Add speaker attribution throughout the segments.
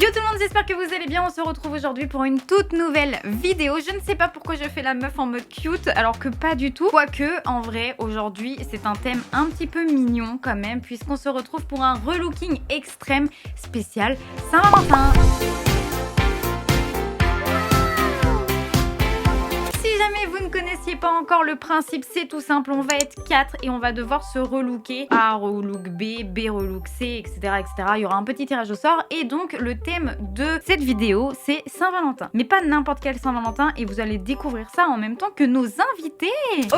Speaker 1: Yo tout le monde, j'espère que vous allez bien. On se retrouve aujourd'hui pour une toute nouvelle vidéo. Je ne sais pas pourquoi je fais la meuf en mode cute alors que pas du tout. Quoique en vrai aujourd'hui c'est un thème un petit peu mignon quand même, puisqu'on se retrouve pour un relooking extrême spécial Saint-Valentin. Vous ne connaissiez pas encore le principe, c'est tout simple, on va être 4 et on va devoir se relooker. A relook B, B relook C, etc., etc. Il y aura un petit tirage au sort et donc le thème de cette vidéo c'est Saint-Valentin. Mais pas n'importe quel Saint-Valentin et vous allez découvrir ça en même temps que nos invités.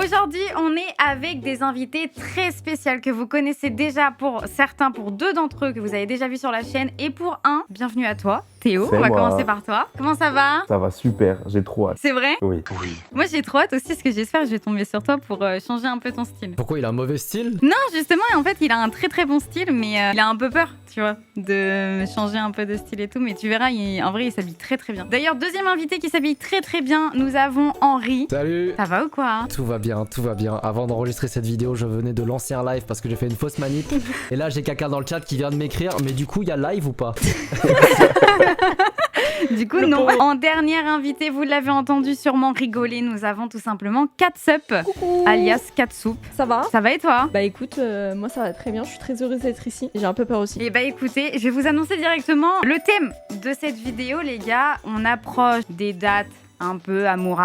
Speaker 1: Aujourd'hui on est avec des invités très spéciaux que vous connaissez déjà pour certains, pour deux d'entre eux que vous avez déjà vu sur la chaîne et pour un, bienvenue à toi. Théo, on va commencer par toi. Comment ça va?
Speaker 2: Ça va super, j'ai trop hâte.
Speaker 1: C'est vrai?
Speaker 2: Oui.
Speaker 1: Moi j'ai trop hâte aussi parce que j'espère que je vais tomber sur toi pour changer un peu ton style.
Speaker 3: Pourquoi il a un mauvais style?
Speaker 1: Non, justement, en fait il a un très bon style mais il a un peu peur, tu vois, de changer un peu de style et tout. Mais tu verras, en vrai il s'habille très bien. D'ailleurs, deuxième invité qui s'habille très bien, nous avons Henri.
Speaker 3: Salut!
Speaker 1: Ça va ou quoi?
Speaker 3: Tout va bien, tout va bien. Avant d'enregistrer cette vidéo, je venais de lancer un live parce que j'ai fait une fausse manip. Et là j'ai quelqu'un dans le chat qui vient de m'écrire, mais du coup il y a live ou pas?
Speaker 1: Du coup, non. En dernière invité, vous l'avez entendu sûrement rigoler, nous avons tout simplement Catsup, alias Catsoup.
Speaker 4: Ça va?
Speaker 1: Ça va et toi?
Speaker 4: Bah écoute, moi ça va très bien, je suis très heureuse d'être ici. J'ai un peu peur aussi.
Speaker 1: Et bah écoutez, je vais vous annoncer directement le thème de cette vidéo, les gars. On approche des dates un peu amour,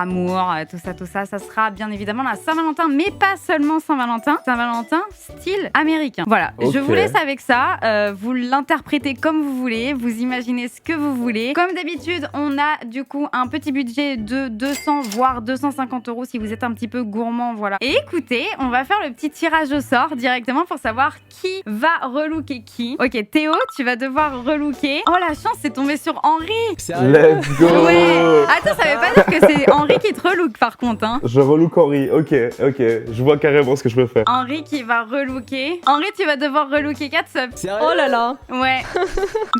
Speaker 1: tout ça, ça sera bien évidemment la Saint-Valentin, mais pas seulement Saint-Valentin, Saint-Valentin style américain. Voilà,
Speaker 2: Okay.
Speaker 1: Je vous laisse avec ça, vous l'interprétez comme vous voulez, vous imaginez ce que vous voulez. Comme d'habitude, on a du coup un petit budget de 200 voire 250 € si vous êtes un petit peu gourmand, voilà. Et écoutez, on va faire le petit tirage au sort directement pour savoir qui va relooker qui. Ok, Théo, tu vas devoir relooker. Oh la chance, c'est tombé sur Henri.
Speaker 2: Let's go.
Speaker 1: Ouais. Attends, ça veut pas dire que c'est Henri qui te relook par contre, hein.
Speaker 2: Je relook Henri, ok, je vois carrément ce que je peux faire.
Speaker 1: Henri qui va relooker. Henri, tu vas devoir relooker Catsup.
Speaker 3: Sérieux?
Speaker 4: Oh là là.
Speaker 1: Ouais.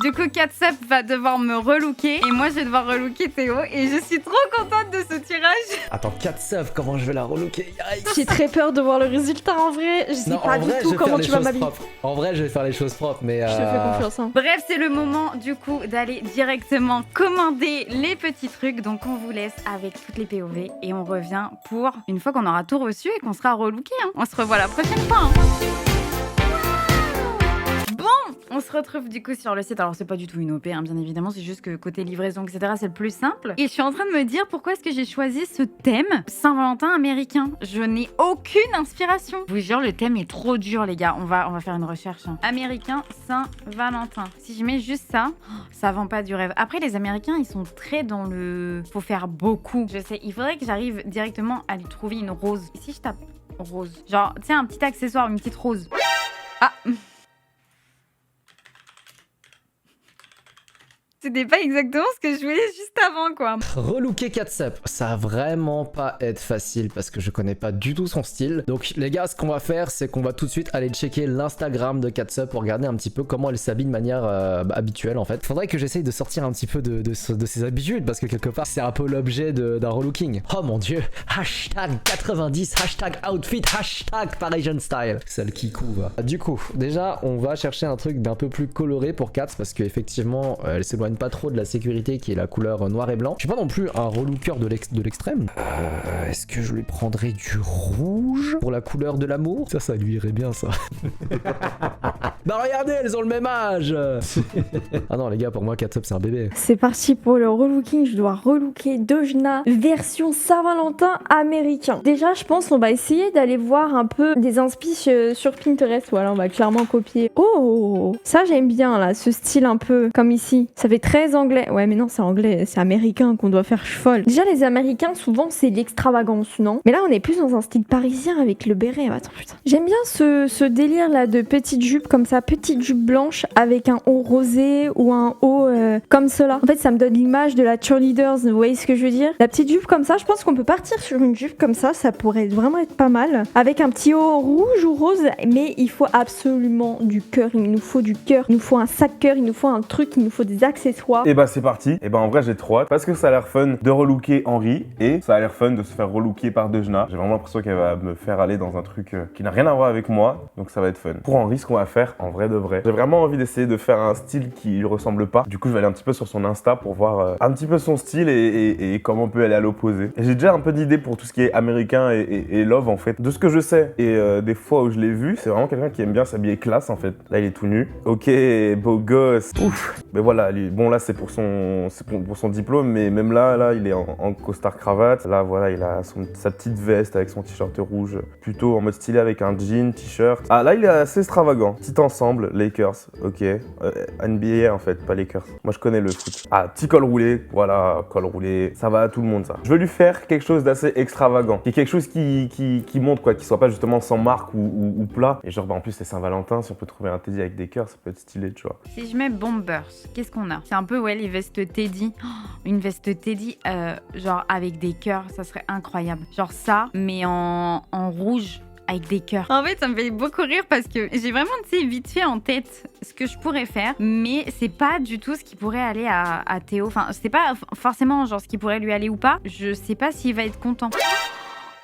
Speaker 1: Du coup, Catsup va devoir me relooker et moi je vais devoir relooker Théo et je suis trop contente de ce tirage.
Speaker 3: Attends, Catsup, comment je vais la relooker? Yikes.
Speaker 4: J'ai très peur de voir le résultat en vrai. Je sais
Speaker 3: Non,
Speaker 4: pas
Speaker 3: en
Speaker 4: du
Speaker 3: vrai, je
Speaker 4: tout
Speaker 3: vais
Speaker 4: comment
Speaker 3: faire
Speaker 4: tu
Speaker 3: les
Speaker 4: vas
Speaker 3: choses
Speaker 4: m'habiller.
Speaker 3: propres. En vrai, je vais faire les choses propres, mais
Speaker 4: Je te fais confiance. Hein.
Speaker 1: Bref, c'est le moment du coup d'aller directement commander les petits trucs. Donc on vous laisse avec toutes les POV et on revient pour une fois qu'on aura tout reçu et qu'on sera relooké. Hein. On se revoit la prochaine fois. Hein. On se retrouve du coup sur le site. Alors c'est pas du tout une OP, hein, bien évidemment, c'est juste que côté livraison, etc., c'est le plus simple. Et je suis en train de me dire pourquoi est-ce que j'ai choisi ce thème Saint-Valentin américain. Je n'ai aucune inspiration. Je vous jure, le thème est trop dur, les gars. On va faire une recherche. Hein. Américain Saint-Valentin. Si je mets juste ça, ça vend pas du rêve. Après, les Américains, ils sont très dans le... Faut faire beaucoup. Je sais, il faudrait que j'arrive directement à lui trouver une rose. Et si je tape rose, genre, tu sais, un petit accessoire, une petite rose. Ah. C'était pas exactement ce que je voulais juste avant, quoi.
Speaker 3: relooker Catsup, ça va vraiment pas être facile parce que je connais pas du tout son style. Donc les gars, ce qu'on va faire, c'est qu'on va tout de suite aller checker l'Instagram de Catsup pour regarder un petit peu comment elle s'habille de manière habituelle en fait. Faudrait que j'essaye de sortir un petit peu de ses habitudes parce que quelque part c'est un peu l'objet d'un relooking. Oh mon dieu, hashtag 90, hashtag outfit, hashtag Parisian style. Celle qui couvre. Du coup, déjà on va chercher un truc d'un peu plus coloré pour Kat parce qu'effectivement elle s'éloigne pas trop de la sécurité qui est la couleur noir et blanc. Je suis pas non plus un relooker de l'extrême. Est-ce que je lui prendrais du rouge pour la couleur de l'amour? Ça lui irait bien ça. Bah regardez, elles ont le même âge. Ah non les gars, pour moi Catsup c'est un bébé.
Speaker 4: C'est parti pour le relooking. Je dois relooker Dojna version Saint-Valentin américain. Déjà, je pense qu'on va essayer d'aller voir un peu des inspi sur Pinterest. Voilà, on va clairement copier. Oh, ça j'aime bien là, ce style un peu comme ici. Ça fait très anglais. Ouais, mais non, c'est anglais, c'est américain qu'on doit faire folle. Déjà, les Américains, souvent, c'est l'extravagance, non? Mais là, on est plus dans un style parisien avec le béret. Attends, putain. J'aime bien ce délire là de petite jupe comme ça, petite jupe blanche avec un haut rosé ou un haut comme cela. En fait, ça me donne l'image de la cheerleaders. Vous voyez ce que je veux dire? La petite jupe comme ça, je pense qu'on peut partir sur une jupe comme ça pourrait vraiment être pas mal. Avec un petit haut rouge ou rose, mais il faut absolument du cœur. Il nous faut du cœur. Il nous faut un sac cœur. Il nous faut un truc. Il nous faut des accessoires. accessoires.
Speaker 2: Et bah c'est parti. Et bah en vrai j'ai trop hâte parce que ça a l'air fun de relooker Henri et ça a l'air fun de se faire relooker par Dejna. J'ai vraiment l'impression qu'elle va me faire aller dans un truc qui n'a rien à voir avec moi, donc ça va être fun. Pour Henri, ce qu'on va faire en vrai de vrai, j'ai vraiment envie d'essayer de faire un style qui lui ressemble pas. Du coup je vais aller un petit peu sur son Insta pour voir un petit peu son style et comment on peut aller à l'opposé. Et j'ai déjà un peu d'idées pour tout ce qui est américain et love en fait, de ce que je sais. Et des fois où je l'ai vu, c'est vraiment quelqu'un qui aime bien s'habiller classe en fait. Là il est tout nu. Ok, beau gosse. Ouf. Mais voilà, lui, bon là c'est pour son diplôme, mais même là il est en costard cravate. Là voilà, il a sa petite veste avec son t-shirt rouge, plutôt en mode stylé avec un jean, t-shirt. Ah là il est assez extravagant. Petit ensemble, Lakers, ok. NBA en fait, pas Lakers. Moi je connais le foot. Ah, petit col roulé, voilà, col roulé. Ça va à tout le monde ça. Je veux lui faire quelque chose d'assez extravagant. Et quelque chose qui monte quoi, qui soit pas justement sans marque ou plat. Et genre bah en plus c'est Saint-Valentin, si on peut trouver un teddy avec des cœurs, ça peut être stylé, tu vois.
Speaker 1: Si je mets Bombers, qu'est-ce qu'on a? C'est un peu, ouais, les vestes Teddy. Oh, une veste Teddy, genre avec des cœurs, ça serait incroyable. Genre ça, mais en rouge. Avec des cœurs. En fait, ça me fait beaucoup rire parce que j'ai vraiment, tu sais, vite fait en tête ce que je pourrais faire, mais c'est pas du tout ce qui pourrait aller à Théo. Enfin, c'est pas forcément genre ce qui pourrait lui aller ou pas. Je sais pas s'il va être content.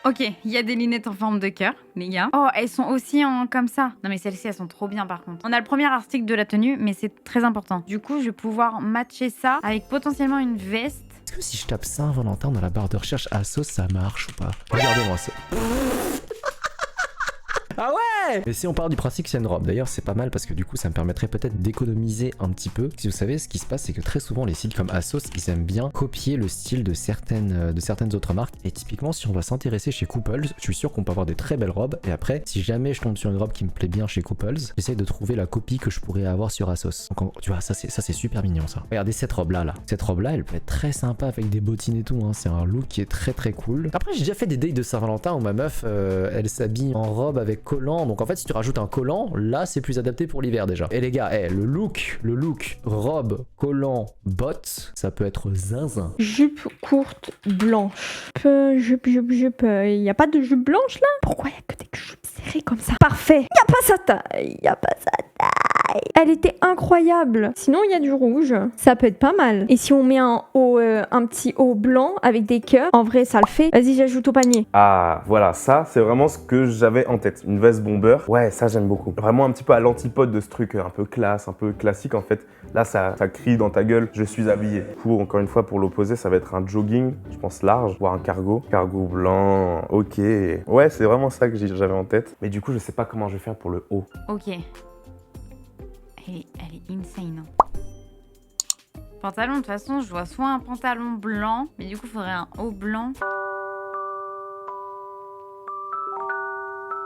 Speaker 1: Ok, il y a des lunettes en forme de cœur, les gars. Oh, elles sont aussi comme ça. Non mais celles-ci, elles sont trop bien par contre. On a le premier article de la tenue, mais c'est très important. Du coup, je vais pouvoir matcher ça avec potentiellement une veste.
Speaker 3: Est-ce que si je tape Saint-Valentin dans la barre de recherche Asos, ça marche ou pas? Regardez-moi ça. Ah ouais! Mais si on part du principe que c'est une robe, d'ailleurs c'est pas mal parce que du coup ça me permettrait peut-être d'économiser un petit peu. Si vous savez, ce qui se passe c'est que très souvent les sites comme Asos, ils aiment bien copier le style de certaines autres marques. Et typiquement si on doit s'intéresser chez Couples, je suis sûr qu'on peut avoir des très belles robes. Et après, si jamais je tombe sur une robe qui me plaît bien chez Couples, j'essaye de trouver la copie que je pourrais avoir sur Asos. Donc tu vois, ça c'est super mignon ça. Regardez cette robe là. Cette robe là, elle peut être très sympa avec des bottines et tout, hein. C'est un look qui est très très cool. Après j'ai déjà fait des dates de Saint-Valentin où ma meuf, elle s'habille en robe avec collant. Donc en fait si tu rajoutes un collant, là c'est plus adapté pour l'hiver déjà. Et les gars, le look robe, collant, bottes, ça peut être zinzin.
Speaker 4: Jupe courte blanche. Jupe. Il y a pas de jupe blanche là? Pourquoi il y a que des jupes serrées comme ça? Parfait. Il y a pas sa taille. Elle était incroyable. Sinon il y a du rouge. Ça peut être pas mal. Et si on met un petit haut blanc avec des cœurs, en vrai ça le fait. Vas-y, j'ajoute au panier.
Speaker 2: Ah, voilà, ça, c'est vraiment ce que j'avais en tête. Une veste bomber. Ouais, ça, j'aime beaucoup. Vraiment un petit peu à l'antipode de ce truc un peu classe, un peu classique, en fait. Là, ça crie dans ta gueule, je suis habillé. Pour, encore une fois, pour l'opposé, ça va être un jogging, je pense large, voire un cargo. Cargo blanc, ok. Ouais, c'est vraiment ça que j'avais en tête. Mais du coup, je sais pas comment je vais faire pour le haut.
Speaker 1: Ok. Elle est insane. Pantalon, de toute façon, je vois soit un pantalon blanc, mais du coup, il faudrait un haut blanc.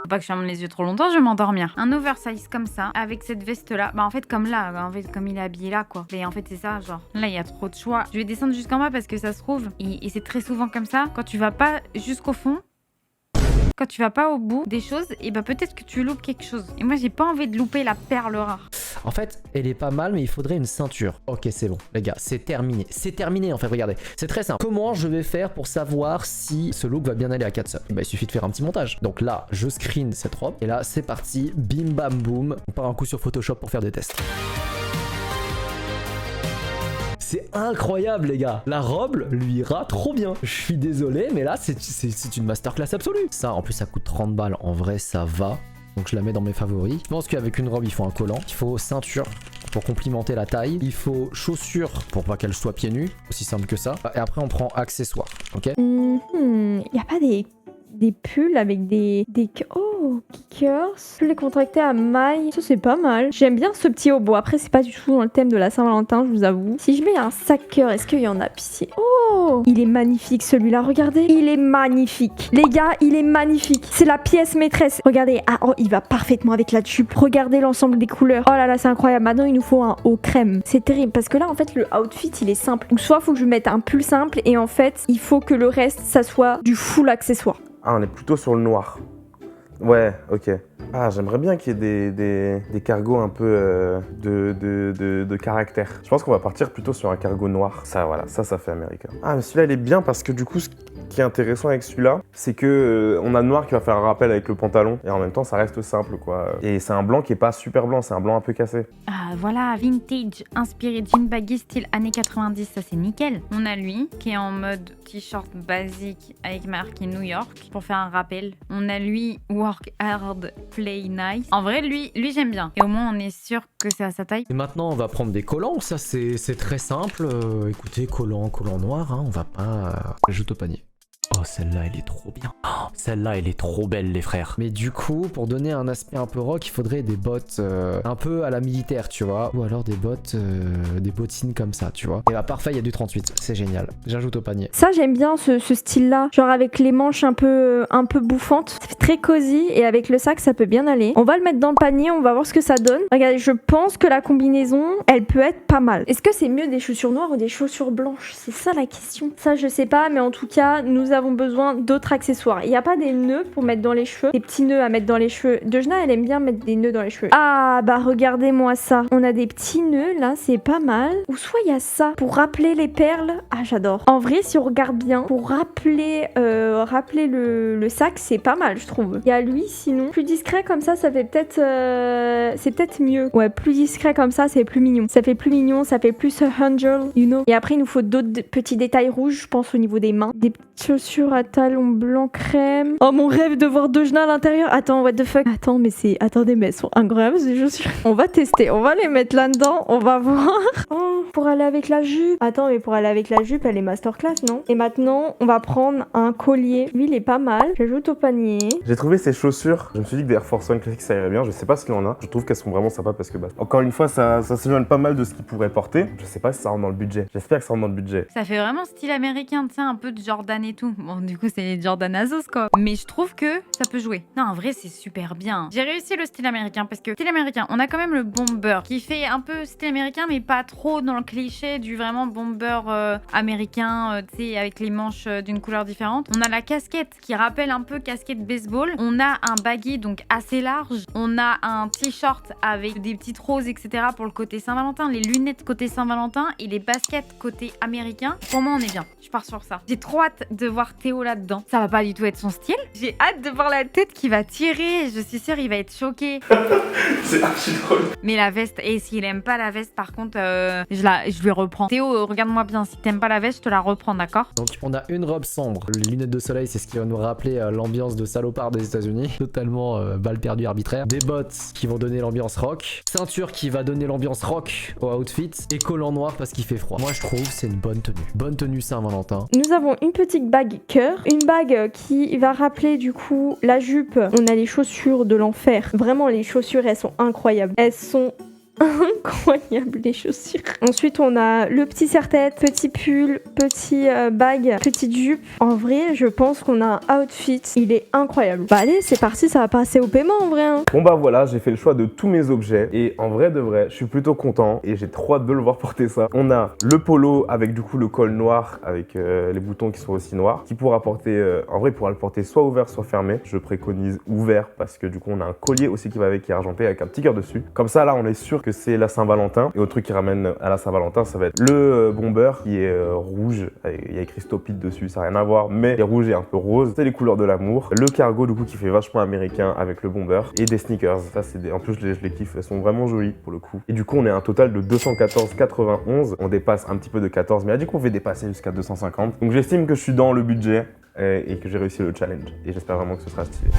Speaker 1: Faut pas que je ferme les yeux trop longtemps, je vais m'endormir. Un oversize comme ça, avec cette veste là. Bah en fait comme là, en fait comme il est habillé là quoi. Et en fait c'est ça, genre là il y a trop de choix. Je vais descendre jusqu'en bas parce que ça se trouve, et c'est très souvent comme ça, quand tu vas pas jusqu'au fond, quand tu vas pas au bout des choses, et bah peut-être que tu loupes quelque chose. Et moi j'ai pas envie de louper la perle rare.
Speaker 3: En fait, elle est pas mal, mais il faudrait une ceinture. Ok, c'est bon, les gars, c'est terminé. C'est terminé, en fait, regardez. C'est très simple. Comment je vais faire pour savoir si ce look va bien aller à Catsup? Bah, il suffit de faire un petit montage. Donc là, je screen cette robe. Et là, c'est parti. Bim, bam, boum. On part un coup sur Photoshop pour faire des tests. C'est incroyable les gars. La robe lui ira trop bien. Je suis désolé mais là c'est une masterclass absolue. Ça en plus ça coûte 30 balles. En vrai ça va. Donc je la mets dans mes favoris. Je pense qu'avec une robe il faut un collant. Il faut ceinture pour complimenter la taille. Il faut chaussures pour pas qu'elle soit pieds nus. Aussi simple que ça. Et après on prend accessoires. Ok.
Speaker 4: Il y a pas des pulls avec des oh, kickers. Je les contracter à maille. Ça, c'est pas mal. J'aime bien ce petit haut. Bon, après, c'est pas du tout dans le thème de la Saint-Valentin, je vous avoue. Si je mets un sac cœur, est-ce qu'il y en a ici? Oh, il est magnifique celui-là. Regardez. Il est magnifique. Les gars, il est magnifique. C'est la pièce maîtresse. Regardez. Ah, oh, il va parfaitement avec la jupe. Regardez l'ensemble des couleurs. Oh là là, c'est incroyable. Maintenant, il nous faut un haut crème. C'est terrible parce que là, en fait, le outfit, il est simple. Donc, soit il faut que je mette un pull simple et en fait, il faut que le reste, ça soit du full accessoire.
Speaker 2: Ah, on est plutôt sur le noir. Ouais, ok. Ah, j'aimerais bien qu'il y ait des cargos un peu de caractère. Je pense qu'on va partir plutôt sur un cargo noir. Ça, voilà, ça fait américain. Ah, mais celui-là, il est bien parce que du coup, ce qui est intéressant avec celui-là, c'est que on a le noir qui va faire un rappel avec le pantalon et en même temps, ça reste simple, quoi. Et c'est un blanc qui est pas super blanc, c'est un blanc un peu cassé.
Speaker 1: Ah, voilà, vintage, inspiré jean baggy style années 90, ça c'est nickel. On a lui qui est en mode t-shirt basique avec marqué New York pour faire un rappel. On a lui work hard, play nice. En vrai, lui j'aime bien. Et au moins, on est sûr que c'est à sa taille.
Speaker 3: Et maintenant, on va prendre des collants. Ça, c'est très simple. Écoutez, collant noir, hein, on va pas... Ajoute au panier. Oh, celle-là, elle est trop bien. Oh, celle-là, elle est trop belle, les frères. Mais du coup, pour donner un aspect un peu rock, il faudrait des bottes un peu à la militaire, tu vois. Ou alors des bottes, des bottines comme ça, tu vois. Et bah, parfait, il y a du 38. C'est génial. J'ajoute au panier.
Speaker 4: Ça, j'aime bien ce style-là. Genre avec les manches un peu bouffantes. Ça fait très cosy et avec le sac, ça peut bien aller. On va le mettre dans le panier, on va voir ce que ça donne. Regardez, je pense que la combinaison, elle peut être pas mal. Est-ce que c'est mieux des chaussures noires ou des chaussures blanches? C'est ça la question. Ça, je sais pas, mais en tout cas, nous avons besoin d'autres accessoires. Il n'y a pas des nœuds pour mettre dans les cheveux, des petits nœuds à mettre dans les cheveux. Dejna, elle aime bien mettre des nœuds dans les cheveux. Ah, bah regardez-moi ça. On a des petits nœuds là, c'est pas mal. Ou soit il y a ça pour rappeler les perles. Ah, j'adore. En vrai, si on regarde bien, pour rappeler le sac, c'est pas mal, je trouve. Il y a lui, sinon, plus discret comme ça fait peut-être... c'est peut-être mieux. Ouais, plus discret comme ça, c'est plus mignon. Ça fait plus mignon, ça fait plus angel, you know. Et après, il nous faut d'autres petits détails rouges, je pense, au niveau des mains. Des petites chaussures à talons blanc crème. Oh, mon rêve de voir Dejna à l'intérieur. Attends, what the fuck. Attends, mais attendez, mais elles sont incroyables ces chaussures. On va tester, on va les mettre là-dedans, on va voir. Oh, pour aller avec la jupe. Attends, mais pour aller avec la jupe, elle est masterclass, non? Et maintenant, on va prendre un collier. Lui, il est pas mal. J'ajoute au panier.
Speaker 2: J'ai trouvé ces chaussures. Je me suis dit que des Air Force One classiques, ça irait bien. Je sais pas ce qu'il en a. Je trouve qu'elles sont vraiment sympas parce que, bah, encore une fois, ça s'éloigne pas mal de ce qu'il pourrait porter. Je sais pas si ça rentre dans le budget. J'espère que ça rentre dans le budget.
Speaker 1: Ça fait vraiment style américain, tu sais, un peu de Jordan et tout. Bon, du coup, c'est les Jordan Azos, quoi. Mais je trouve que ça peut jouer. Non, en vrai, c'est super bien. J'ai réussi le style américain parce que style américain, on a quand même le bomber qui fait un peu style américain, mais pas trop dans le cliché du vraiment bomber américain, tu sais, avec les manches d'une couleur différente. On a la casquette qui rappelle un peu casquette baseball. On a un baggy, donc assez large. On a un t-shirt avec des petites roses, etc. pour le côté Saint-Valentin. Les lunettes côté Saint-Valentin et les baskets côté américain. Pour moi, on est bien. Je pars sur ça. J'ai trop hâte de voir Théo là-dedans. Ça va pas du tout être son style. J'ai hâte de voir la tête qui va tirer. Je suis sûre il va être choqué.
Speaker 2: C'est archi drôle.
Speaker 1: Mais la veste, et s'il aime pas la veste, par contre, je lui reprends. Théo, regarde-moi bien. Si t'aimes pas la veste, je te la reprends, d'accord?
Speaker 3: Donc on a une robe sombre. Les lunettes de soleil, c'est ce qui va nous rappeler l'ambiance de salopard des États-Unis. Totalement balle perdue arbitraire. Des bottes qui vont donner l'ambiance rock. Ceinture qui va donner l'ambiance rock au outfit. Et collant noir parce qu'il fait froid. Moi je trouve c'est une bonne tenue. Bonne tenue Saint-Valentin.
Speaker 4: Nous avons une petite bague cœur. Une bague qui va rappeler du coup la jupe. On a les chaussures de l'enfer. Vraiment, les chaussures, elles sont incroyables. Elles sont incroyable les chaussures. Ensuite on a le petit serre-tête, petit pull, petit bague, petite jupe. En vrai je pense qu'on a un outfit, il est incroyable. Bah allez c'est parti, ça va passer au paiement en vrai hein.
Speaker 2: Bon bah voilà, j'ai fait le choix de tous mes objets et en vrai de vrai, je suis plutôt content et j'ai trop hâte de le voir porter ça. On a le polo avec du coup le col noir avec les boutons qui sont aussi noirs, qui pourra porter, en vrai il pourra le porter soit ouvert soit fermé. Je préconise ouvert parce que du coup on a un collier aussi qui va avec, qui est argenté avec un petit cœur dessus. Comme ça là on est sûr que c'est la Saint-Valentin. Et autre truc qui ramène à la Saint-Valentin, ça va être le bomber qui est rouge. Il y a écrit Stop It dessus, ça n'a rien à voir, mais il est rouge et un peu rose. C'est les couleurs de l'amour. Le cargo du coup qui fait vachement américain avec le bomber. Et des sneakers. Ça c'est en plus je les kiffe, elles sont vraiment jolies pour le coup. Et du coup on est à un total de 214,91. On dépasse un petit peu de 14, mais du coup on fait dépasser jusqu'à 250. Donc j'estime que je suis dans le budget et que j'ai réussi le challenge. Et j'espère vraiment que ce sera stylé.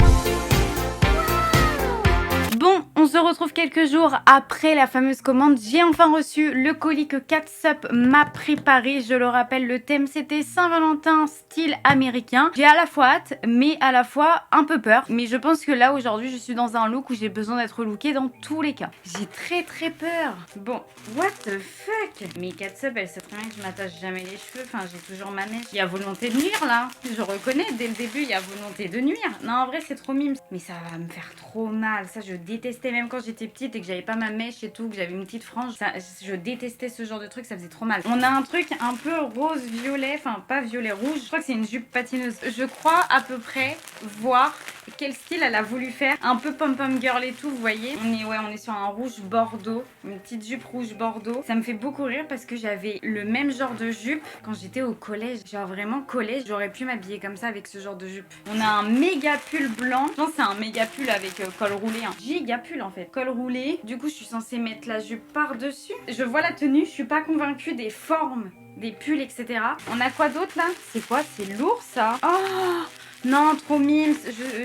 Speaker 1: Bon, on se retrouve quelques jours après la fameuse commande. J'ai enfin reçu le colis que Catsup m'a préparé. Je le rappelle, le thème c'était Saint-Valentin style américain. J'ai à la fois hâte, mais à la fois un peu peur. Mais je pense que là aujourd'hui, je suis dans un look où j'ai besoin d'être lookée dans tous les cas. J'ai très peur. Bon, what the fuck? Mais Catsup, elle sait très bien que je m'attache jamais les cheveux. Enfin, j'ai toujours ma mèche. Il y a volonté de nuire là. Je reconnais, dès le début, il y a volonté de nuire. Non, en vrai, c'est trop mime. Mais ça va me faire trop mal. Ça, je détestais même quand j'étais petite et que j'avais pas ma mèche et tout, que j'avais une petite frange, ça, je détestais ce genre de truc, ça faisait trop mal. On a un truc un peu rose-violet, enfin pas violet-rouge, je crois que c'est une jupe patineuse. Je crois à peu près voir quel style elle a voulu faire, un peu pom-pom girl et tout, vous voyez. On est sur un rouge bordeaux, une petite jupe rouge bordeaux. Ça me fait beaucoup rire parce que j'avais le même genre de jupe quand j'étais au collège. Genre vraiment collège, j'aurais pu m'habiller comme ça avec ce genre de jupe. On a un méga pull blanc. Je pense que c'est un méga pull avec col roulé. Un giga pull en fait. Col roulé. Du coup, je suis censée mettre la jupe par-dessus. Je vois la tenue, je suis pas convaincue des formes, des pulls, etc. On a quoi d'autre là? C'est quoi? C'est lourd ça. Oh non, trop mimes.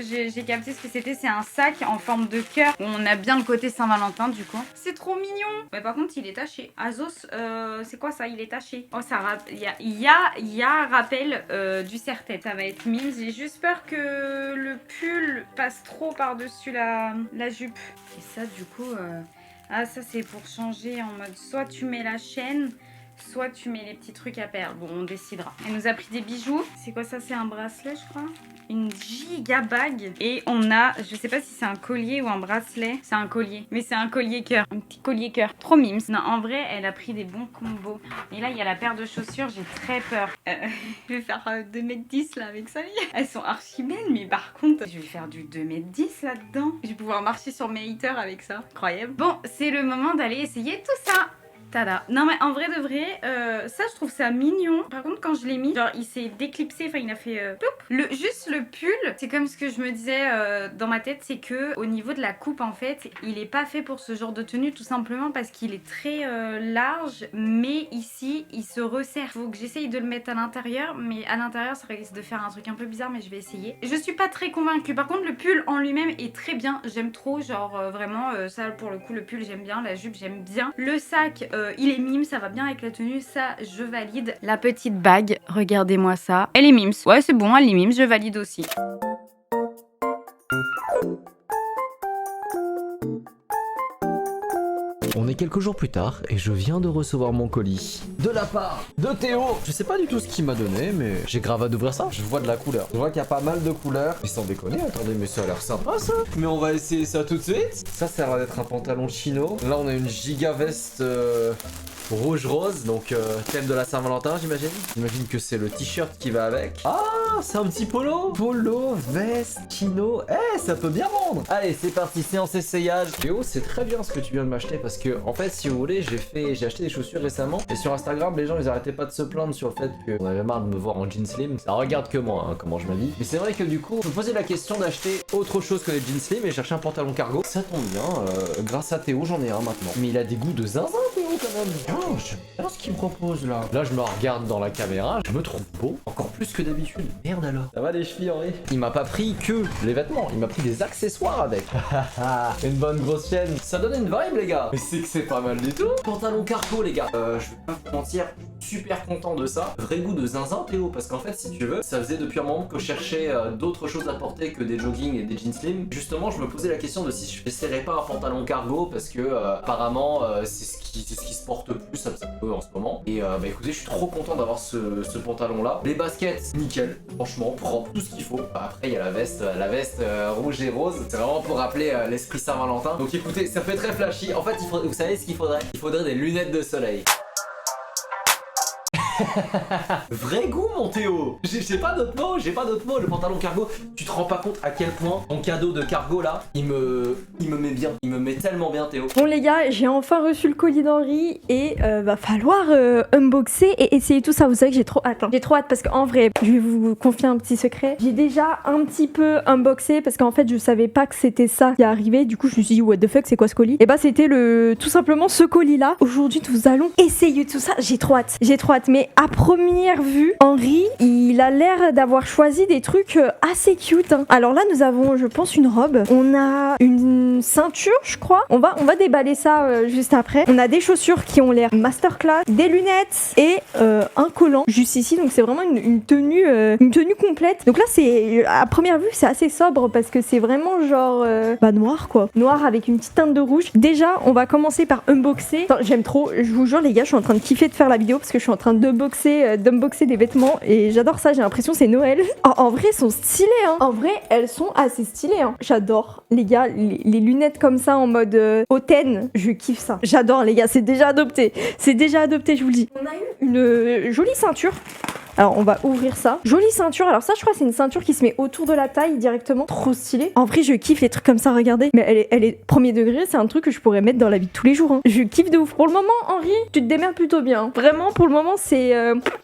Speaker 1: J'ai capté ce que c'était. C'est un sac en forme de cœur. On a bien le côté Saint-Valentin du coup. C'est trop mignon. Mais par contre, il est taché. Azos, c'est quoi ça? Il est taché. Oh, ça il y a un rappel du serre-tête. Ça va être mimes. J'ai juste peur que le pull passe trop par-dessus la jupe. Et ça, du coup... Ah, ça, c'est pour changer en mode soit tu mets la chaîne... soit tu mets les petits trucs à perles. Bon, on décidera. Elle nous a pris des bijoux. C'est quoi ça? C'est un bracelet, je crois. Une giga bague. Et on a, je sais pas si c'est un collier ou un bracelet. C'est un collier. Mais c'est un collier cœur. Un petit collier cœur. Trop mimes. Non, en vrai, elle a pris des bons combos. Et là, il y a la paire de chaussures. J'ai très peur. Je vais faire 2m10 là avec ça. Elles sont archi belles. Mais par contre, je vais faire du 2m10 là-dedans. Je vais pouvoir marcher sur mes haters avec ça. Incroyable. Bon, c'est le moment d'aller essayer tout ça. Tada. Non mais en vrai de vrai, ça je trouve ça mignon. Par contre quand je l'ai mis, genre il s'est déclipsé, enfin il a fait juste le pull, c'est comme ce que je me disais dans ma tête, c'est que au niveau de la coupe en fait, il est pas fait pour ce genre de tenue tout simplement parce qu'il est très large, mais ici il se resserre. Faut que j'essaye de le mettre à l'intérieur, mais à l'intérieur ça risque de faire un truc un peu bizarre, mais je vais essayer. Je suis pas très convaincue. Par contre le pull en lui-même est très bien, j'aime trop, genre vraiment ça pour le coup le pull j'aime bien, la jupe j'aime bien. Le sac il est mime, ça va bien avec la tenue, ça je valide. La petite bague, regardez-moi ça. Elle est mimes, ouais c'est bon, elle est mimes, je valide aussi.
Speaker 3: On est quelques jours plus tard et je viens de recevoir mon colis. De la part de Théo. Je sais pas du tout ce qu'il m'a donné, mais j'ai grave hâte d'ouvrir ça. Je vois de la couleur. Je vois qu'il y a pas mal de couleurs. Mais sans déconner, attendez, mais ça a l'air sympa ça. Mais on va essayer ça tout de suite. Ça a l'air d'être un pantalon chino. Là on a une giga veste rouge-rose, donc thème de la Saint-Valentin j'imagine. J'imagine que c'est le t-shirt qui va avec. Ah, c'est un petit polo. Polo, veste, chino. Eh, ça peut bien vendre. Allez, c'est parti, séance essayage. Théo, c'est très bien ce que tu viens de m'acheter parce que en fait, si vous voulez, j'ai acheté des chaussures récemment et sur Instagram, les gens ils arrêtaient pas de se plaindre sur le fait qu'on avait marre de me voir en jeans slim. Ça regarde que moi, hein, comment je m'habille. Mais c'est vrai que du coup, je me posais la question d'acheter autre chose que les jeans slim et chercher un pantalon cargo. Ça tombe bien, grâce à Théo, j'en ai un maintenant. Mais il a des goûts de zinzin, Théo, quand même. Oh, j'aime bien ce qu'il me propose là. Là, je me regarde dans la caméra, je me trouve beau, encore plus que d'habitude. Merde alors. Ça va les chevilles, Henri? Il m'a pas pris que les vêtements, il m'a pris des accessoires avec. Une bonne grosse chaîne. Ça donne une vibe, les gars. Mais c'est que c'est pas mal du tout. Pantalon cargo, les gars. Je vais pas vous mentir, super content de ça. Vrai goût de zinzin, Théo, parce qu'en fait, si tu veux, ça faisait depuis un moment que je cherchais d'autres choses à porter que des joggings et des jeans slim. Justement, je me posais la question de si je n'essaierais pas un pantalon cargo parce que apparemment, c'est ce qui se porte plus un petit peu en ce moment. Et bah écoutez, je suis trop content d'avoir ce pantalon là. Les baskets, nickel, franchement, propre, tout ce qu'il faut. Après, il y a la veste rouge et rose. C'est vraiment pour rappeler l'esprit Saint-Valentin. Donc écoutez, ça fait très flashy. En fait, vous savez ce qu'il faudrait? Il faudrait des lunettes de soleil. Vrai goût, mon Théo. J'ai pas d'autre mot, le pantalon cargo. Tu te rends pas compte à quel point ton cadeau de cargo là, il me met bien. Il me met tellement bien, Théo.
Speaker 4: Bon les gars, j'ai enfin reçu le colis d'Henri et va falloir unboxer et essayer tout ça. Vous savez que j'ai trop hâte. J'ai trop hâte parce qu'en vrai, je vais vous confier un petit secret. J'ai déjà un petit peu unboxé parce qu'en fait, je savais pas que c'était ça qui arrivait. Du coup, je me suis dit, what the fuck, c'est quoi ce colis? Et bah, c'était tout simplement ce colis là. Aujourd'hui, nous allons essayer tout ça. J'ai trop hâte. Mais à première vue, Henri, il a l'air d'avoir choisi des trucs assez cute. Hein. Alors là, nous avons, je pense, une robe. On a une ceinture, je crois. On va déballer ça juste après. On a des chaussures qui ont l'air masterclass, des lunettes et un collant juste ici. Donc c'est vraiment une tenue complète. Donc là, c'est à première vue, c'est assez sobre parce que c'est vraiment genre noir quoi. Noir avec une petite teinte de rouge. Déjà, on va commencer par unboxer. Attends, j'aime trop. Je vous jure, les gars, je suis en train de kiffer de faire la vidéo parce que je suis en train de d'unboxer des vêtements et j'adore ça, j'ai l'impression que c'est Noël. En vrai, elles sont stylées, hein. En vrai, elles sont assez stylées, hein. J'adore, les gars, les lunettes comme ça en mode hautaine, je kiffe ça. J'adore, les gars, c'est déjà adopté. C'est déjà adopté, je vous le dis. On a eu une jolie ceinture. Alors on va ouvrir ça. Jolie ceinture. Alors ça je crois que c'est une ceinture qui se met autour de la taille directement. Trop stylé. En vrai je kiffe les trucs comme ça, regardez. Mais elle est premier degré, c'est un truc que je pourrais mettre dans la vie de tous les jours. Hein. Je kiffe de ouf. Pour le moment Henri, tu te démerdes plutôt bien. Vraiment pour le moment c'est...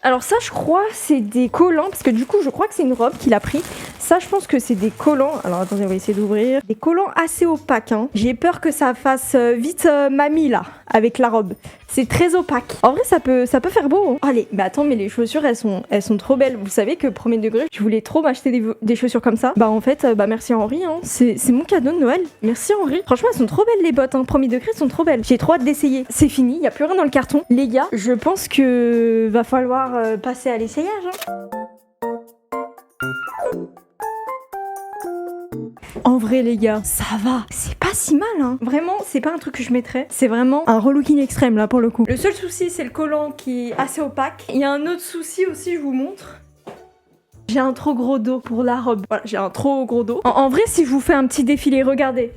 Speaker 4: Alors ça je crois c'est des collants. Parce que du coup je crois que c'est une robe qu'il a pris. Ça je pense que c'est des collants. Alors attendez on va essayer d'ouvrir. Des collants assez opaques. Hein. J'ai peur que ça fasse vite mamie là. Avec la robe. C'est très opaque. En vrai, ça peut faire beau. Hein. Allez, mais attends, mais les chaussures, elles sont trop belles. Vous savez que premier degré, je voulais trop m'acheter des chaussures comme ça. Bah en fait, merci Henri. Hein. C'est mon cadeau de Noël. Merci Henri. Franchement, elles sont trop belles les bottes. Hein. Premier degré, elles sont trop belles. J'ai trop hâte d'essayer. C'est fini, il y a plus rien dans le carton. Les gars, je pense que va falloir passer à l'essayage. Hein. En vrai les gars, ça va, c'est pas si mal hein. Vraiment, c'est pas un truc que je mettrais, c'est vraiment un relooking extrême là pour le coup. Le seul souci c'est le collant qui est assez opaque. Il y a un autre souci aussi, je vous montre. J'ai un trop gros dos pour la robe. Voilà, j'ai un trop gros dos. En vrai, si je vous fais un petit défilé, regardez.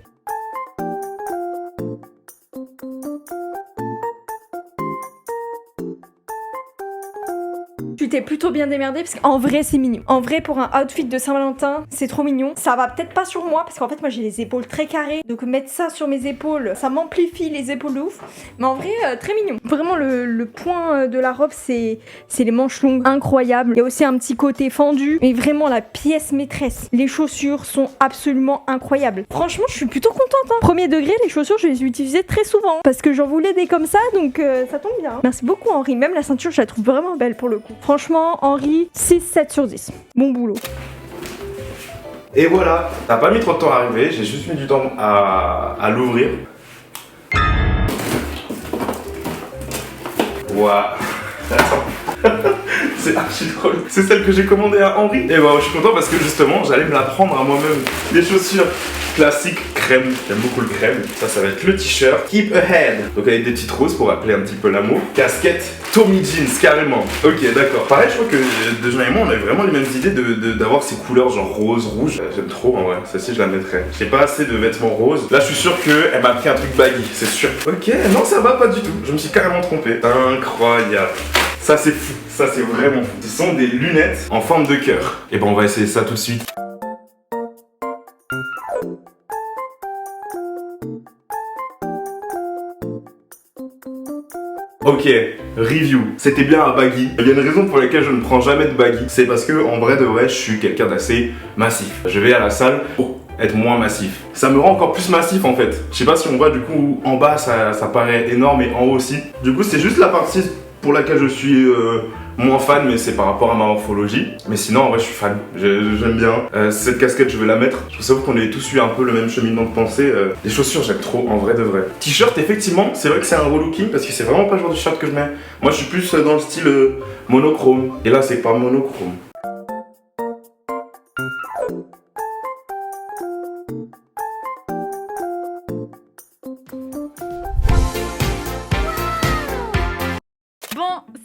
Speaker 4: Tu t'es plutôt bien démerdé parce qu'en vrai c'est mignon. En vrai pour un outfit de Saint-Valentin c'est trop mignon. Ça va peut-être pas sur moi parce qu'en fait moi j'ai les épaules très carrées. Donc mettre ça sur mes épaules ça m'amplifie les épaules de ouf. Mais en vrai très mignon. Vraiment le point de la robe c'est les manches longues. Incroyable. Il y a aussi un petit côté fendu. Mais vraiment la pièce maîtresse. Les chaussures sont absolument incroyables. Franchement je suis plutôt contente hein. Premier degré les chaussures je les utilise très souvent. Parce que j'en voulais des comme ça donc ça tombe bien. Hein. Merci beaucoup Henri. Même la ceinture je la trouve vraiment belle pour le coup. Franchement, Henri, 6-7 sur 10. Bon boulot.
Speaker 2: Et voilà, t'as pas mis trop de temps à arriver, j'ai juste mis du temps à l'ouvrir. Waouh. C'est archi drôle. C'est celle que j'ai commandée à Henri. Et bah, je suis content parce que justement, j'allais me la prendre à moi-même. Les chaussures classiques crème. J'aime beaucoup le crème. Ça va être le t-shirt Keep Ahead. Donc avec des petites roses pour rappeler un petit peu l'amour. Casquette Tommy Jeans, carrément. Ok, d'accord. Pareil, je crois que Dejna et moi, on avait vraiment les mêmes idées d'avoir ces couleurs genre rose, rouge. J'aime trop en vrai. Celle-ci, je la mettrais. J'ai pas assez de vêtements roses. Là, je suis sûr qu'elle m'a pris un truc baggy, c'est sûr. Ok, non, ça va pas du tout. Je me suis carrément trompé. Incroyable. Ça c'est fou, ça c'est vraiment fou. Ce sont des lunettes en forme de cœur. Et ben on va essayer ça tout de suite. Ok, review. C'était bien un baggy. Il y a une raison pour laquelle je ne prends jamais de baggy. C'est parce que en vrai de vrai, je suis quelqu'un d'assez massif. Je vais à la salle pour être moins massif. Ça me rend encore plus massif en fait. Je sais pas si on voit du coup en bas ça paraît énorme et en haut aussi. Du coup c'est juste la partie pour laquelle je suis moins fan, mais c'est par rapport à ma morphologie. Mais sinon en vrai je suis fan, j'aime bien. Cette casquette je vais la mettre. Je trouve qu'on avait tous eu un peu le même cheminement de pensée. Les chaussures j'aime trop en vrai de vrai. T-shirt effectivement c'est vrai que c'est un relooking parce que c'est vraiment pas le genre de t-shirt que je mets. Moi je suis plus dans le style monochrome. Et là c'est pas monochrome.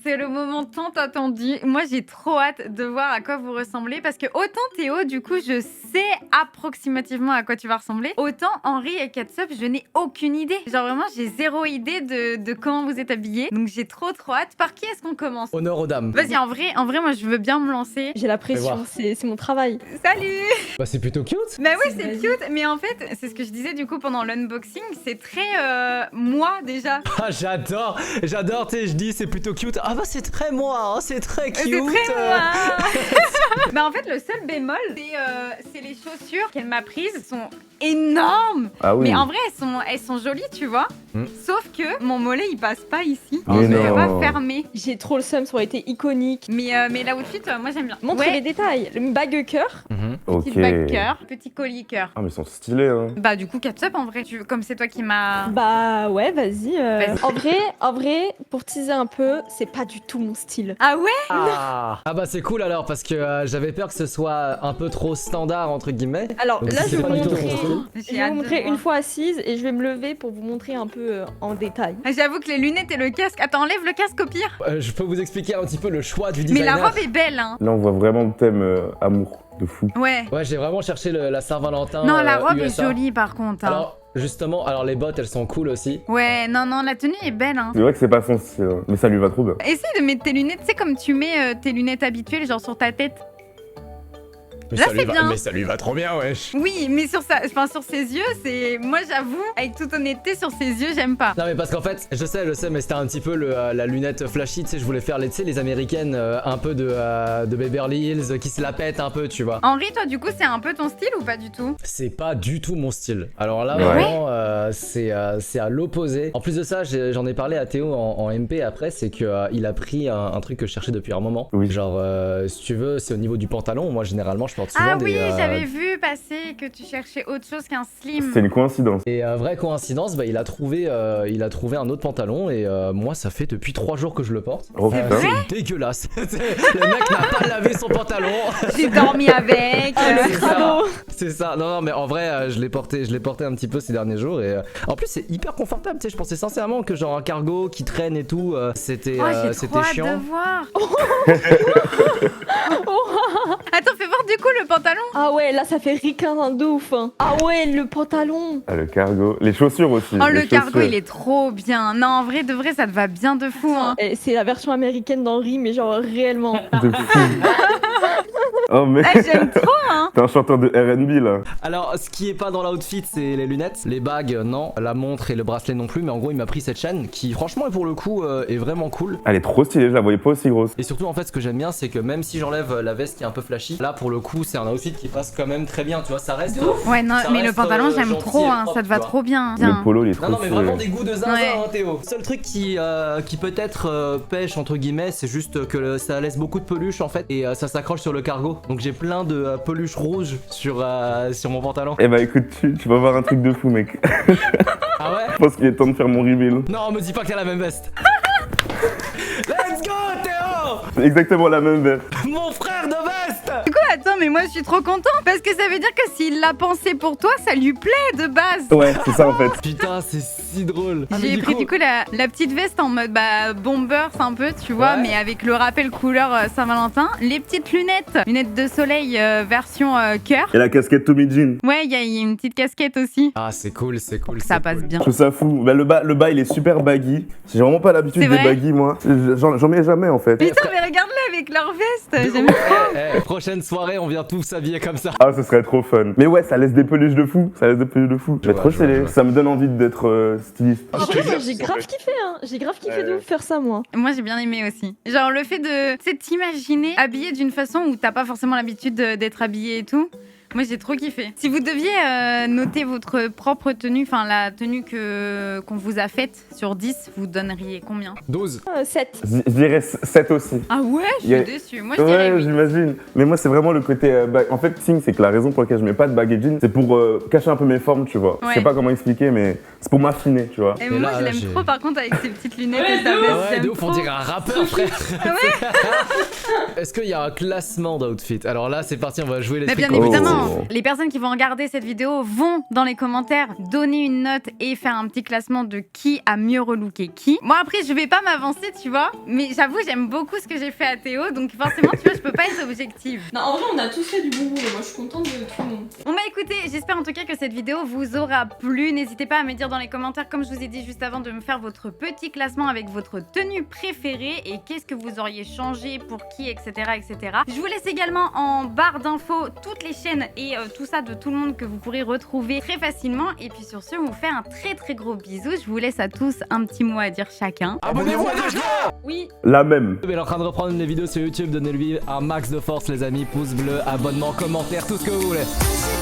Speaker 1: C'est le moment tant attendu. Moi, j'ai trop hâte de voir à quoi vous ressemblez parce que autant Théo, du coup, je sais approximativement à quoi tu vas ressembler, autant Henri et Catsup, je n'ai aucune idée. Genre vraiment, j'ai zéro idée de comment vous êtes habillés. Donc j'ai trop hâte. Par qui est-ce qu'on commence?
Speaker 3: Honneur aux dames.
Speaker 1: Vas-y, en vrai, moi, je veux bien me lancer.
Speaker 4: J'ai la pression, c'est mon travail.
Speaker 1: Salut!
Speaker 3: Bah c'est plutôt cute.
Speaker 1: Bah oui, c'est cute, mais en fait, c'est ce que je disais du coup pendant l'unboxing, c'est très moi déjà.
Speaker 3: Ah j'adore, tu sais, je dis c'est plutôt cute. Ah bah c'est très moi, hein, c'est très cute.
Speaker 1: C'est très moi. Bah en fait, le seul bémol, c'est les chaussures qu'elle m'a prises sont énormes.
Speaker 2: Ah oui.
Speaker 1: Mais en vrai, elles sont jolies, tu vois. Sauf que mon mollet, il passe pas ici.
Speaker 2: Mais
Speaker 1: Il est
Speaker 2: non.
Speaker 1: pas fermé.
Speaker 4: J'ai trop le seum, ça aurait été iconique.
Speaker 1: Mais l'outfit, moi j'aime bien.
Speaker 4: Montrez les détails. Le bague cœur.
Speaker 2: Ok.
Speaker 1: Petite bague cœur, petit collier cœur.
Speaker 2: Ah mais ils sont stylés hein.
Speaker 1: Bah du coup, Catsup en vrai, comme c'est toi qui m'as...
Speaker 4: Bah ouais, vas-y.
Speaker 1: Vas-y.
Speaker 4: En vrai, pour teaser un peu, c'est pas du tout mon style.
Speaker 1: Ah ouais?
Speaker 3: Ah bah c'est cool alors parce que j'avais peur que ce soit un peu trop standard entre guillemets.
Speaker 4: Alors
Speaker 3: Donc,
Speaker 4: là,
Speaker 3: si
Speaker 4: je
Speaker 3: c'est
Speaker 4: vais
Speaker 3: pas
Speaker 4: vous
Speaker 3: du tout ton
Speaker 4: montrer.
Speaker 3: style,
Speaker 4: Je vais vous montrer une fois assise et je vais me lever pour vous montrer un peu en détail.
Speaker 1: J'avoue que les lunettes et le casque. Attends, enlève le casque au pire.
Speaker 3: Je peux vous expliquer un petit peu le choix du
Speaker 1: Mais
Speaker 3: designer.
Speaker 1: la robe est belle, hein.
Speaker 2: Là, on voit vraiment le thème amour de fou.
Speaker 1: Ouais.
Speaker 3: Ouais, j'ai vraiment cherché la Saint-Valentin.
Speaker 1: Non, la robe est
Speaker 3: USA.
Speaker 1: jolie par contre. Hein.
Speaker 3: Alors, justement, les bottes, elles sont cool aussi.
Speaker 1: Ouais, non, la tenue est belle. Hein.
Speaker 2: C'est vrai que c'est pas son style, hein, mais ça lui va trop bien.
Speaker 1: Essaye de mettre tes lunettes, tu sais, comme tu mets tes lunettes habituelles, genre sur ta tête.
Speaker 3: Mais
Speaker 1: Là,
Speaker 3: ça lui
Speaker 1: c'est
Speaker 3: va-
Speaker 1: bien.
Speaker 3: Mais ça lui va trop bien, wesh.
Speaker 1: Oui, mais sur ses yeux, c'est. Moi, j'avoue, avec toute honnêteté, sur ses yeux, j'aime pas.
Speaker 3: Non mais parce qu'en fait, je sais, mais c'était un petit peu la lunette flashy, tu sais, je voulais faire les américaines un peu de Beverly Hills qui se la pètent un peu, tu vois.
Speaker 1: Henri, toi, du coup, c'est un peu ton style ou pas du tout?
Speaker 3: C'est pas du tout mon style. Alors là,
Speaker 2: Ouais.
Speaker 3: vraiment, c'est à l'opposé. En plus de ça, j'en ai parlé à Théo en MP après, c'est que il a pris un truc que je cherchais depuis un moment.
Speaker 2: Oui.
Speaker 3: Genre, si tu veux, c'est au niveau du pantalon. Moi, généralement, je porte souvent
Speaker 1: Ah
Speaker 3: des...
Speaker 1: oui, j'avais vu passer que tu cherchais autre chose qu'un slim.
Speaker 2: C'est une coïncidence.
Speaker 3: Et vraie coïncidence, bah, il a trouvé un autre pantalon et moi ça fait depuis 3 jours que je le porte.
Speaker 2: Oh, putain.
Speaker 3: C'est dégueulasse. Le mec n'a pas lavé son pantalon.
Speaker 1: J'ai dormi avec.
Speaker 3: C'est ça. C'est ça. Non mais en vrai je l'ai porté un petit peu ces derniers jours et en plus c'est hyper confortable. Tu sais, je pensais sincèrement que genre un cargo qui traîne et tout, c'était
Speaker 1: Oh, j'ai trop
Speaker 3: c'était
Speaker 1: hâte
Speaker 3: chiant.
Speaker 1: de voir. Attends, fais voir du coup le pantalon.
Speaker 4: Ah ouais, là ça fait ricain de ouf. Hein. Ah ouais, le pantalon.
Speaker 2: Ah, le cargo. Les chaussures aussi.
Speaker 1: Oh,
Speaker 2: les
Speaker 1: le cargo,
Speaker 2: chaussures.
Speaker 1: il est trop bien. Non, en vrai, de vrai, ça te va bien de fou. Hein.
Speaker 4: Et c'est la version américaine d'Henri, mais genre réellement.
Speaker 2: De fou. Oh, mais
Speaker 1: Ah, j'aime trop, hein.
Speaker 2: t'es un chanteur de R&B là.
Speaker 3: Alors ce qui est pas dans l'outfit c'est les lunettes, les bagues non, la montre et le bracelet non plus, mais en gros il m'a pris cette chaîne qui franchement pour le coup est vraiment cool.
Speaker 2: Elle est trop stylée, je la voyais pas aussi grosse.
Speaker 3: Et surtout en fait ce que j'aime bien c'est que même si j'enlève la veste qui est un peu flashy, là pour le coup c'est un outfit qui passe quand même très bien, tu vois, ça reste...
Speaker 1: Ouais, non,
Speaker 3: Ça
Speaker 1: mais le
Speaker 3: reste,
Speaker 1: pantalon, j'aime
Speaker 3: gentil
Speaker 1: trop.
Speaker 3: et
Speaker 1: Hein.
Speaker 3: propre,
Speaker 1: Ça te va
Speaker 3: tu vois.
Speaker 1: trop bien.
Speaker 2: Le polo, il est trop
Speaker 3: Non mais
Speaker 2: stylé.
Speaker 3: vraiment des goûts de zinzin
Speaker 1: Ouais.
Speaker 3: hein, Théo. Seul truc qui peut-être pêche entre guillemets c'est juste que ça laisse beaucoup de peluche en fait et ça s'accroche sur le cargo. Donc j'ai plein de peluches rouges sur mon pantalon.
Speaker 2: Eh bah écoute, tu vas voir un truc de fou, mec.
Speaker 3: Ah ouais?
Speaker 2: Je pense qu'il est temps de faire mon reveal.
Speaker 3: Non me dis pas que t'as la même veste. Let's go Théo!
Speaker 2: C'est exactement la même veste.
Speaker 3: Mon frère de veste!
Speaker 1: Du coup, attends, mais moi, je suis trop contente. Parce que ça veut dire que s'il l'a pensé pour toi, ça lui plaît de base.
Speaker 2: Ouais, c'est ça en fait.
Speaker 3: Putain, c'est si drôle. Ah, mais
Speaker 1: J'ai
Speaker 3: du
Speaker 1: pris
Speaker 3: coup-
Speaker 1: du coup la petite veste en mode bombers un peu, tu vois,
Speaker 3: Ouais.
Speaker 1: mais avec le rappel couleur Saint-Valentin. Les petites lunettes de soleil version cœur.
Speaker 2: Et la casquette Tommy Jean.
Speaker 1: Ouais, il y a une petite casquette aussi.
Speaker 3: Ah, c'est cool, c'est cool.
Speaker 1: Ça
Speaker 3: c'est
Speaker 1: passe
Speaker 3: cool.
Speaker 1: bien.
Speaker 2: Je trouve ça fou. Bah, le bas, il est super baggy. J'ai vraiment pas l'habitude
Speaker 1: C'est
Speaker 2: des
Speaker 1: vrai
Speaker 2: baggy, moi. J'en mets jamais en fait.
Speaker 1: Putain, mais regarde-le avec leur veste.
Speaker 3: De
Speaker 1: J'aime
Speaker 3: ouf.
Speaker 1: trop.
Speaker 3: Prochaine soirée, on vient tous s'habiller comme ça.
Speaker 2: Ah, ce serait trop fun. Mais ouais, ça laisse des peluches de fou. Ça laisse des peluches de fou. Mais
Speaker 3: Ouais,
Speaker 2: trop
Speaker 3: je vois,
Speaker 2: stylé.
Speaker 3: je vois.
Speaker 2: Ça me donne envie d'être styliste.
Speaker 4: En vrai, j'ai grave kiffé, hein. J'ai grave kiffé de ouf faire ça, moi.
Speaker 1: Moi, j'ai bien aimé aussi. Genre, le fait de, tu sais, t'imaginer habillé d'une façon où t'as pas forcément l'habitude d'être habillé et tout. Moi, j'ai trop kiffé. Si vous deviez noter votre propre tenue, enfin la tenue qu'on vous a faite sur 10, vous donneriez combien?
Speaker 3: 12.
Speaker 4: 7.
Speaker 2: Je dirais 7 aussi.
Speaker 1: Ah ouais, je
Speaker 2: Il y a-
Speaker 1: suis déçue. Moi, je dirais
Speaker 2: Ouais,
Speaker 1: 8.
Speaker 2: j'imagine. Mais moi, c'est vraiment le côté. En fait, Ting, c'est que la raison pour laquelle je mets pas de baguette jean, c'est pour cacher un peu mes formes, tu vois. Je
Speaker 1: Ouais.
Speaker 2: sais pas comment expliquer, mais c'est pour m'affiner, tu vois.
Speaker 1: Et
Speaker 3: Et
Speaker 1: moi,
Speaker 3: là,
Speaker 1: je
Speaker 3: là,
Speaker 1: l'aime
Speaker 3: j'ai-
Speaker 1: trop, par contre, avec ses petites lunettes et sa veste.
Speaker 3: Ouais,
Speaker 1: j'aime
Speaker 3: de ouf, on
Speaker 1: trop.
Speaker 3: dirait un rappeur, frère. Est-ce qu'il y a un classement d'outfit? Alors là, c'est parti, on va jouer les
Speaker 1: Mais
Speaker 3: trucs
Speaker 1: bien
Speaker 2: Oh.
Speaker 1: évidemment, les personnes qui vont regarder cette vidéo vont dans les commentaires donner une note et faire un petit classement de qui a mieux relooké qui. Moi après je vais pas m'avancer tu vois, mais j'avoue j'aime beaucoup ce que j'ai fait à Théo donc forcément tu vois je peux pas être objective.
Speaker 4: Non, en vrai, on a tous fait du bon boulot. Moi, je suis contente de tout le monde.
Speaker 1: Bon bah écoutez, j'espère en tout cas que cette vidéo vous aura plu. N'hésitez pas à me dire dans les commentaires comme je vous ai dit juste avant de me faire votre petit classement avec votre tenue préférée et qu'est-ce que vous auriez changé pour qui etc. etc. Je vous laisse également en barre d'infos toutes les chaînes et tout ça de tout le monde que vous pourrez retrouver très facilement. Et puis sur ce, on vous fait un très gros bisou. Je vous laisse à tous un petit mot à dire chacun.
Speaker 3: Abonnez-vous à Dojna!
Speaker 4: Oui.
Speaker 2: La même.
Speaker 3: Elle est en train de reprendre les vidéos sur YouTube, donnez-lui un max de force les amis, pouce bleu, abonnement, commentaire, tout ce que vous voulez.